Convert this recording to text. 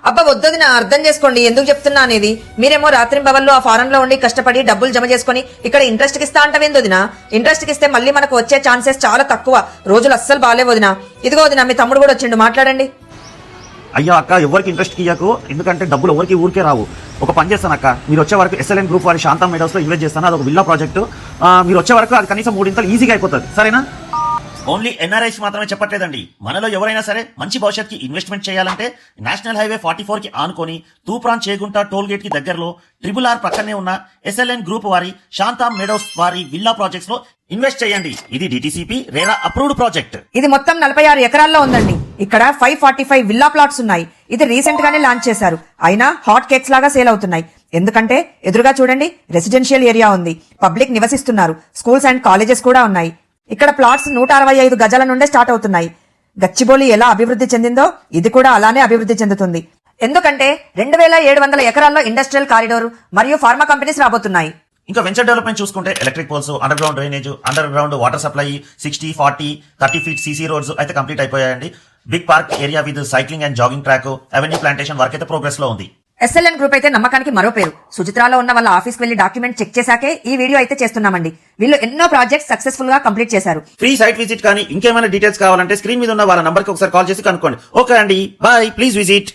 అబ్బా వద్దొదినా, అర్థం చేసుకోండి ఎందుకు చెప్తున్నా అనేది. మీరేమో రాత్రి భవన్లో ఆ ఫారెన్ లో ఉండి కష్టపడి డబ్బులు జమ చేసుకుని ఇక్కడ ఇంట్రెస్ట్ కి ఇస్తా అంటవేందొదినా? ఇంట్రెస్ట్ కి ఇస్తే మళ్ళీ మనకు వచ్చే ఛాన్సెస్ చాలా తక్కువ. రోజులు అస్సలు బాలేవదినా. ఇదిగో వదినా, మీ తమ్ముడు కూడా వచ్చిండు, మాట్లాడండి. అయ్యా అక్క, ఎవరికి ఇంట్రెస్ట్ ఇయ్యకు, ఎందుకంటే డబ్బులు ఎవరికి ఊరికే రావు. ఒక పని చేస్తాను అక్క, మీరు వచ్చే వరకు SLN గ్రూప్ వారి శాంతం మేడోస్ లో ఇన్వెస్ట్ చేస్తాను. అదొక విల్లా ప్రాజెక్టు. మీరు వచ్చే వరకు అది కనీసం 3 ఇంతలు ఈజీగా అయిపోతుంది, సరేనా? ఓన్లీ ఎన్ఆర్ఐస్ మాత్రమే చెప్పట్లేదండి. మనలో ఎవరైనా సరే మంచి భవిష్యత్కి ఇన్వెస్ట్మెంట్ చేయాలంటే నేషనల్ హైవే 44 కి ఆనుకొని తూప్రాన్ చేగుంట టోల్ గేట్ కి దగ్గరలో RRR పక్కనే ఉన్న SLN గ్రూప్ వారి శాంతాం మెడోస్ వారి విల్లా ప్రాజెక్ట్స్ లో ఇన్వెస్ట్ చేయండి. ఇది DTCP రేరా అప్రూవ్డ్ ప్రాజెక్ట్. ఇది మొత్తం 46 ఎకరాల్లో ఉందండి. ఇక్కడ 545 విల్లా ప్లాట్స్ ఉన్నాయి. ఇది రీసెంట్ గానే లాంచ్ చేశారు. అయినా హాట్ కేక్స్ లాగా సేల్ అవుతున్నాయి. ఎందుకంటే ఎదురుగా చూడండి, రెసిడెన్షియల్ ఏరియా ఉంది, పబ్లిక్ నివసిస్తున్నారు, స్కూల్స్ అండ్ కాలేజెస్ కూడా ఉన్నాయి. ఇక్కడ ప్లాట్స్ 165 గజాల నుండే స్టార్ట్ అవుతున్నాయి. గచ్చిబౌలి ఎలా అభివృద్ధి చెందిందో ఇది కూడా అలానే అభివృద్ధి చెందుతుంది. ఎందుకంటే 2700 ఎకరాల్లో ఇండస్ట్రియల్ కారిడోర్ మరియు ఫార్మా కంపెనీస్ రాబోతున్నాయి. ఇంకా వెంచర్ డెవలప్మెంట్ చూసుకుంటే electric poles, underground drainage, underground water supply, 60, 40, 30 feet CC roads అయితే కంప్లీట్ అయిపోయాయండి. Big park area with cycling and jogging track, avenue plantation work అయితే ప్రోగ్రెస్ లో ఉంది. SLN group అయితే నమ్మకానికి మరో పేరు. సుచిత్రాలో ఉన్న వాళ్ళ ఆఫీస్ కి వెళ్లి డాక్యుమెంట్ చెక్ చేశాకే ఈ వీడియో అయితే చేస్తున్నామండి. వీళ్ళు ఎన్నో ప్రాజెక్ట్స్ సక్సెస్ఫుల్ గా కంప్లీట్ చేశారు. ఫ్రీ సైట్ విజిట్ కానీ ఇంకేమైనా డీటెయిల్స్ కావాలంటే స్క్రీన్ మీద ఉన్న వాళ్ళ నంబర్ కి ఒకసారి కాల్ చేసి కనుక్కోండి. ఓకే అండి, బాయ్, ప్లీజ్ విజిట్.